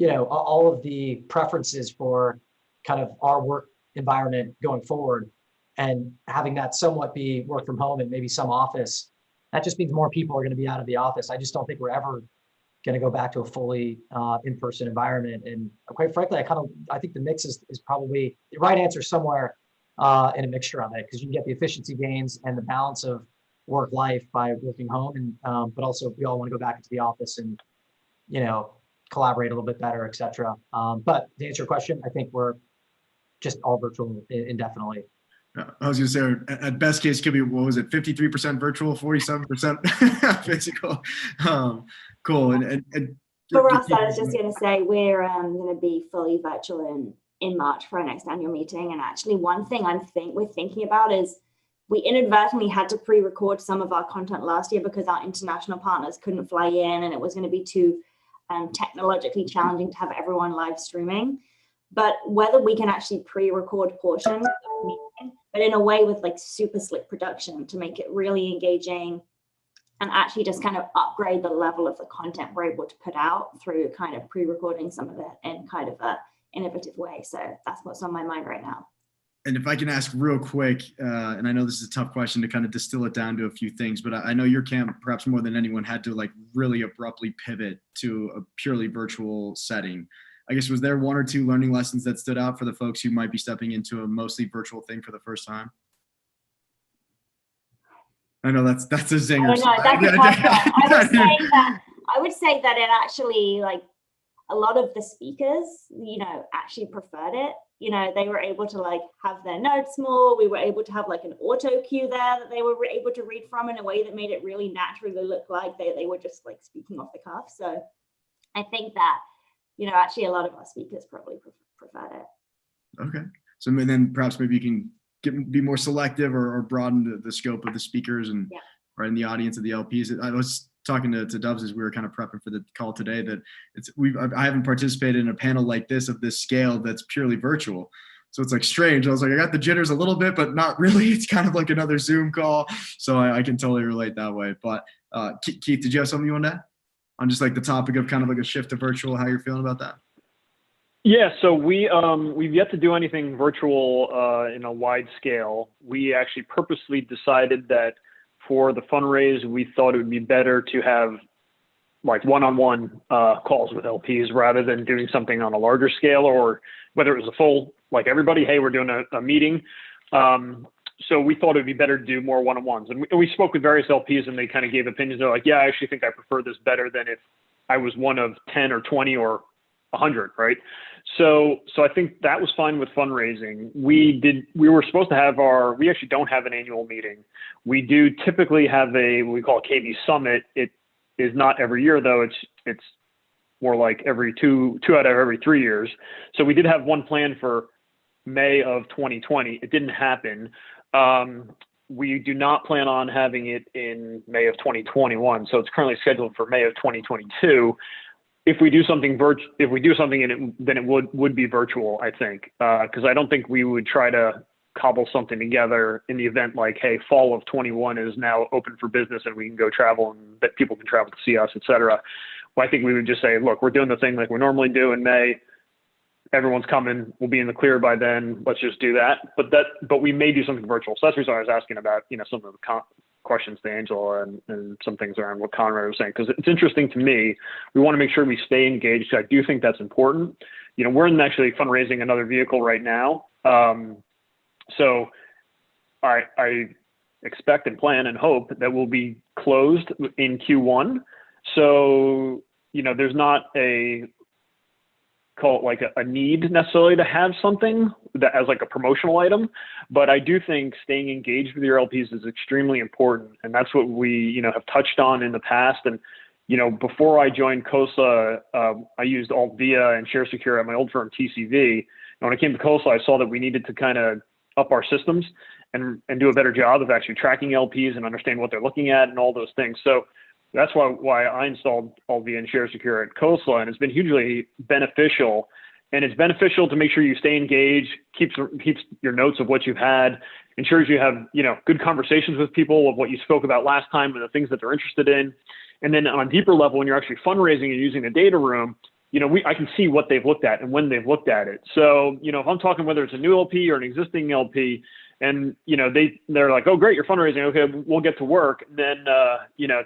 all of the preferences for kind of our work environment going forward, and having that somewhat be work from home and maybe some office, that just means more people are going to be out of the office. I just don't think we're ever going to go back to a fully in-person environment. And quite frankly, I think the mix is probably the right answer somewhere in a mixture of it, because you can get the efficiency gains and the balance of work life by working home, and but also we all want to go back into the office and collaborate a little bit better, etc. But to answer your question, I think we're just all virtual indefinitely. I was going to say, at best case, could be, what was it, 53% virtual, 47% physical. Cool. And for us, I was just going to say, we're going to be fully virtual in March for our next annual meeting. And actually, one thing we're thinking about is we inadvertently had to pre-record some of our content last year because our international partners couldn't fly in, and it was going to be too technologically challenging to have everyone live streaming. But whether we can actually pre-record portions, but in a way with like super slick production to make it really engaging and actually just kind of upgrade the level of the content we're able to put out through kind of pre-recording some of it in kind of a innovative way. So that's what's on my mind right now. And if I can ask real quick, and I know this is a tough question to kind of distill it down to a few things, but I know your camp, perhaps more than anyone, had to like really abruptly pivot to a purely virtual setting. I guess, was there one or two learning lessons that stood out for the folks who might be stepping into a mostly virtual thing for the first time? I know that's a zinger. I would say that it actually, like, a lot of the speakers, actually preferred it. They were able to like have their notes more. We were able to have like an auto cue there that they were able to read from in a way that made it really naturally look like they were just like speaking off the cuff. So I think that, actually a lot of our speakers probably preferred it. Okay. So then perhaps maybe you can be more selective or broaden the scope of the speakers and or in the audience of the LPs. I was talking to Dubs as we were kind of prepping for the call today that I haven't participated in a panel like this of this scale that's purely virtual. So it's like strange. I was like, I got the jitters a little bit, but not really. It's kind of like another Zoom call. So I can totally relate that way. But Keith, did you have something you wanted to add on just like the topic of kind of like a shift to virtual, how you're feeling about that? Yeah, so we've yet to do anything virtual in a wide scale. We actually purposely decided that for the fundraise, we thought it would be better to have like one-on-one calls with LPs rather than doing something on a larger scale, or whether it was a full, like everybody, hey, we're doing a meeting. So we thought it'd be better to do more one-on-ones. And we spoke with various LPs and they kind of gave opinions. They're like, yeah, I actually think I prefer this better than if I was one of 10 or 20 or 100, right? So I think that was fine with fundraising. We were supposed to have we actually don't have an annual meeting. We do typically have what we call a KB Summit. It is not every year though. It's more like every two out of every 3 years. So we did have one planned for May of 2020. It didn't happen. We do not plan on having it in May of 2021. So it's currently scheduled for May of 2022. If we do something in it, then it would be virtual, I think, because I don't think we would try to cobble something together in the event like, hey, fall of 21 is now open for business and we can go travel and that people can travel to see us, et cetera. Well, I think we would just say, look, we're doing the thing like we normally do in May. Everyone's coming. We'll be in the clear by then. Let's just do that. But we may do something virtual. So that's the reason I was asking about, some of the questions to Angela and some things around what Conrad was saying, because it's interesting to me. We want to make sure we stay engaged. I do think that's important. We're actually fundraising another vehicle right now. So I expect and plan and hope that we'll be closed in Q1. So, there's not call it like a need necessarily to have something that as like a promotional item, but I do think staying engaged with your LPs is extremely important. And that's what we, have touched on in the past. And, before I joined COSA, I used AltVia and ShareSecure at my old firm, TCV. And when I came to COSA, I saw that we needed to kind of up our systems and do a better job of actually tracking LPs and understand what they're looking at and all those things. So that's why I installed AltVia and ShareSecure at COSA, and it's been hugely beneficial. And it's beneficial to make sure you stay engaged, keeps your notes of what you've had, ensures you have good conversations with people of what you spoke about last time and the things that they're interested in. And then on a deeper level, when you're actually fundraising and using the data room, I can see what they've looked at and when they've looked at it. So if I'm talking whether it's a new LP or an existing LP, and they're like, oh great, you're fundraising, okay, we'll get to work. And then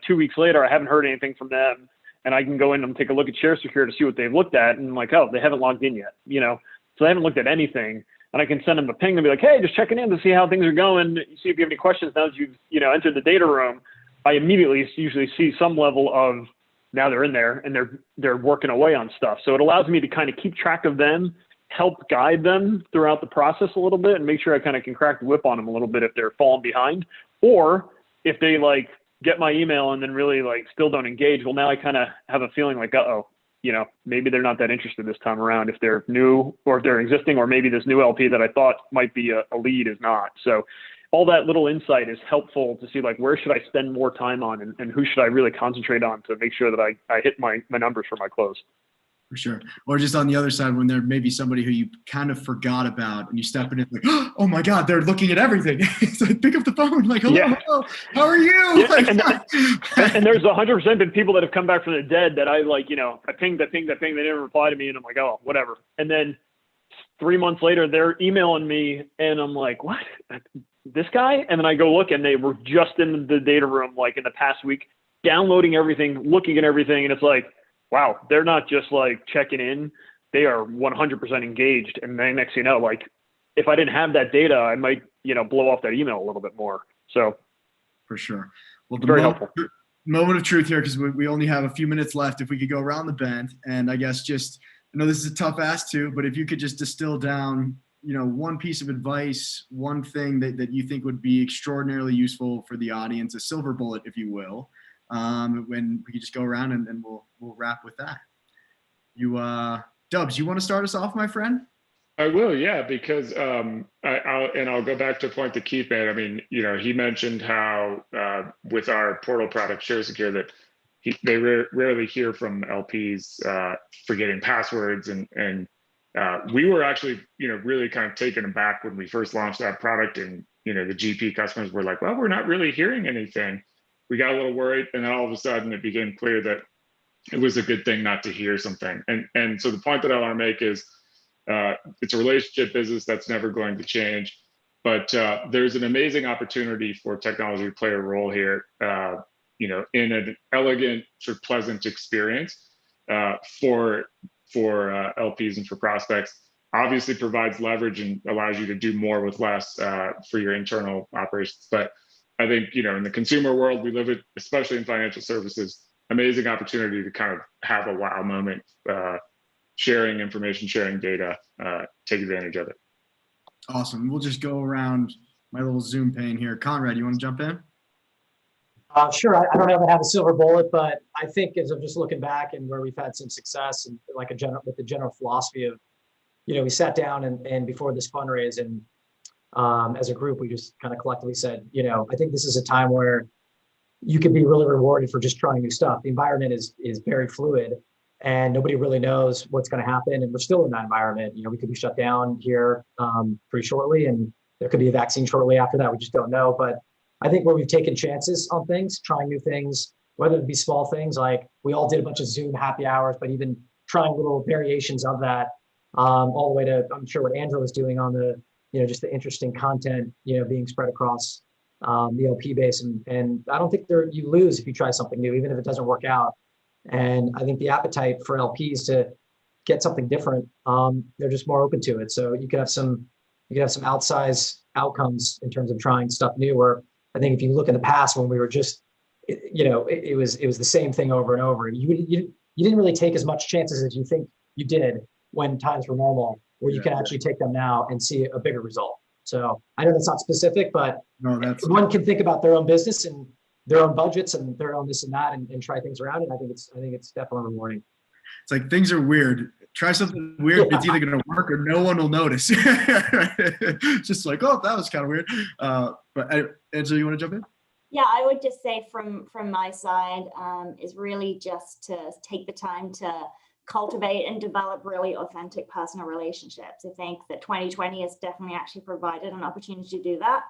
2 weeks later, I haven't heard anything from them, and I can go in and take a look at ShareSecure to see what they've looked at, and I'm like, oh, they haven't logged in yet, so they haven't looked at anything. And I can send them a ping and be like, hey, just checking in to see how things are going, see if you have any questions now that you've entered the data room. I immediately usually see some level of now they're in there and they're working away on stuff. So it allows me to kind of keep track of them, help guide them throughout the process a little bit, and make sure I kind of can crack the whip on them a little bit if they're falling behind, or if they like get my email and then really like still don't engage. Well, now I kind of have a feeling like, maybe they're not that interested this time around if they're new or if they're existing, or maybe this new LP that I thought might be a lead is not. So all that little insight is helpful to see, like, where should I spend more time on, and who should I really concentrate on to make sure that I hit my numbers for my close. For sure. Or just on the other side, when there may be somebody who you kind of forgot about and you step in and like, oh my God, they're looking at everything. It's like, pick up the phone, like, hello, how are you? Yeah, and there's 100% been people that have come back from the dead that I like, I pinged, they didn't reply to me, and I'm like, oh, whatever. And then 3 months later, they're emailing me, and I'm like, what? This guy? And then I go look, and they were just in the data room, like, in the past week, downloading everything, looking at everything, and it's like, wow, they're not just like checking in, they are 100% engaged. And then next thing you know, like, if I didn't have that data, I might, blow off that email a little bit more. So for sure. Well, very helpful. Moment of truth here, because we only have a few minutes left. If we could go around the bend, and I guess I know this is a tough ask too, but if you could just distill down, one piece of advice, one thing that you think would be extraordinarily useful for the audience, a silver bullet, if you will. When we could just go around and we'll wrap with that. Dubs, you want to start us off, my friend? I will, yeah, because I'll go back to a point that Keith made. I mean, he mentioned how with our portal product, ShareSecure, that they rarely hear from LPs forgetting passwords, and we were actually really kind of taken aback when we first launched that product, and the GP customers were like, well, we're not really hearing anything. We got a little worried, and then all of a sudden it became clear that it was a good thing not to hear something. And so the point that I want to make is it's a relationship business that's never going to change, but there's an amazing opportunity for technology to play a role here, in an elegant, sort of pleasant experience for LPs and for prospects. Obviously provides leverage and allows you to do more with less for your internal operations. But I think, in the consumer world, we live it, especially in financial services, amazing opportunity to kind of have a wow moment, sharing information, sharing data, take advantage of it. Awesome. We'll just go around my little Zoom pane here. Conrad, you want to jump in? Sure. I don't know if I have a silver bullet, but I think as I'm just looking back and where we've had some success, and like with the general philosophy of, we sat down and before this fundraise, and as a group, we just kind of collectively said, I think this is a time where you can be really rewarded for just trying new stuff. The environment is very fluid, and nobody really knows what's going to happen. And we're still in that environment. We could be shut down here pretty shortly, and there could be a vaccine shortly after that. We just don't know. But I think where we've taken chances on things, trying new things, whether it be small things like we all did a bunch of Zoom happy hours, but even trying little variations of that, all the way to, I'm sure, what Andrew was doing on the, just the interesting content, being spread across the LP base. And I don't think you lose if you try something new, even if it doesn't work out. And I think the appetite for LPs to get something different, they're just more open to it. So you could have some outsized outcomes in terms of trying stuff new. Where I think if you look in the past when we were just, it was the same thing over and over. You didn't really take as much chances as you think you did when times were normal, where you can actually take them now and see a bigger result. So I know that's not specific, but one can think about their own business and their own budgets and their own this and that, and try things around. And I think it's definitely rewarding. It's like things are weird. Try something weird. It's either going to work or no one will notice. Just like, oh, that was kind of weird. But Angela, you want to jump in? Yeah, I would just say from my side is really just to take the time to cultivate and develop really authentic personal relationships. I think that 2020 has definitely actually provided an opportunity to do that.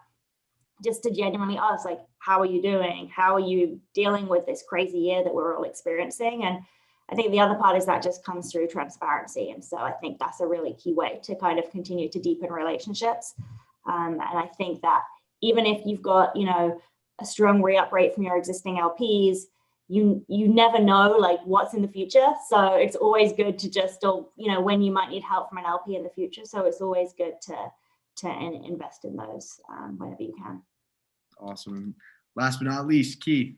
Just to genuinely ask, like, how are you doing? How are you dealing with this crazy year that we're all experiencing? And I think the other part is that just comes through transparency. And so I think that's a really key way to kind of continue to deepen relationships. And I think that even if you've got, a strong re-up rate from your existing LPs, you never know like what's in the future. So it's always good to just, when you might need help from an LP in the future. So it's always good to invest in those whenever you can. Awesome. Last but not least, Keith.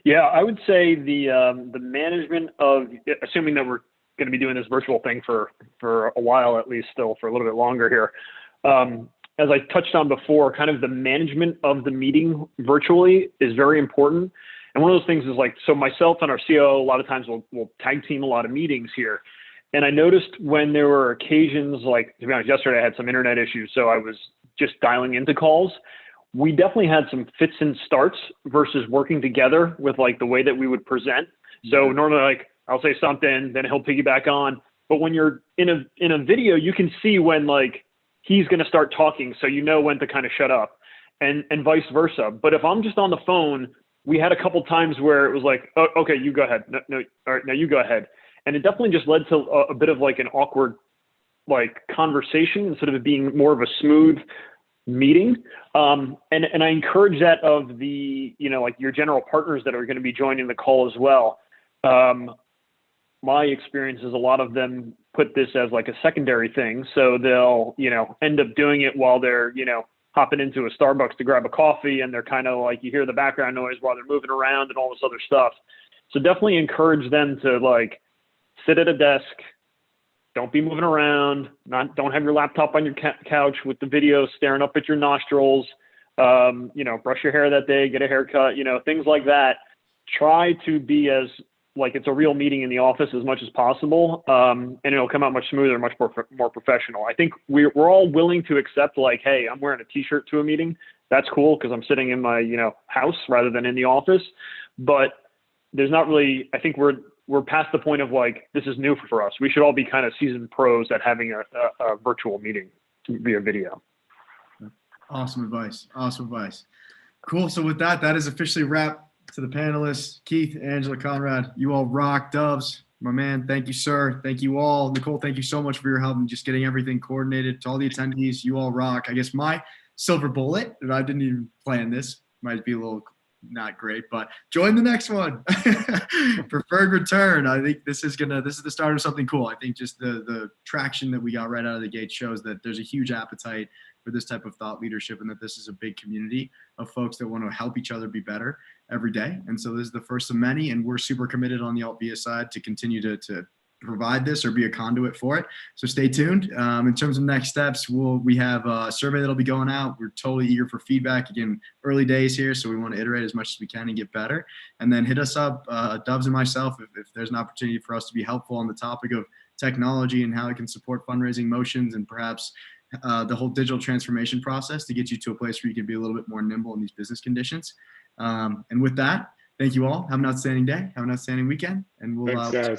Yeah, I would say the management of, assuming that we're going to be doing this virtual thing for a while, at least still for a little bit longer here. As I touched on before, kind of the management of the meeting virtually is very important. And one of those things is like, so myself and our COO, a lot of times we'll tag team a lot of meetings here. And I noticed when there were occasions, like, to be honest, yesterday I had some internet issues, so I was just dialing into calls. We definitely had some fits and starts versus working together with like the way that we would present. So normally, like, I'll say something, then he'll piggyback on. But when you're in a video, you can see when like he's going to start talking, so you know when to kind of shut up, and vice versa. But if I'm just on the phone, we had a couple times where it was like, oh, okay, you go ahead. No, all right, now you go ahead. And it definitely just led to a bit of like an awkward like conversation instead of it being more of a smooth meeting. And I encourage that of the, you know, like your general partners that are going to be joining the call as well. My experience is a lot of them put this as like a secondary thing. So they'll, you know, end up doing it while they're, you know, hopping into a Starbucks to grab a coffee, and they're kind of like, you hear the background noise while they're moving around and all this other stuff. So definitely encourage them to like sit at a desk, don't be moving around, don't have your laptop on your couch with the video staring up at your nostrils, you know, brush your hair that day, get a haircut, you know, things like that. Try to be as like it's a real meeting in the office as much as possible, and it'll come out much smoother, much more professional. I think we're all willing to accept like, hey, I'm wearing a t-shirt to a meeting. That's cool because I'm sitting in my, you know, house rather than in the office. But there's not really, I think we're past the point of like, this is new for us. We should all be kind of seasoned pros at having a virtual meeting via video. Awesome advice. Awesome advice. Cool. So with that, that is officially wrapped. To the panelists, Keith, Angela, Conrad, you all rock. Doves, my man, thank you, sir. Thank you all. Nicole, thank you so much for your help in just getting everything coordinated. To all the attendees, you all rock. I guess my silver bullet, and I didn't even plan this, might be a little not great, but join the next one. Preferred return. I think this is the start of something cool. I think just the traction that we got right out of the gate shows that there's a huge appetite for this type of thought leadership, and that this is a big community of folks that want to help each other be better every day. And so this is the first of many, and we're super committed on the Altvia side to continue to provide this or be a conduit for it. So stay tuned. In terms of next steps, we have a survey that'll be going out. We're totally eager for feedback. Again, early days here, so we want to iterate as much as we can and get better. And then hit us up, Doves and myself, if there's an opportunity for us to be helpful on the topic of technology and how it can support fundraising motions, and perhaps the whole digital transformation process to get you to a place where you can be a little bit more nimble in these business conditions. And with that, thank you all. Have an outstanding day. Have an outstanding weekend. And we'll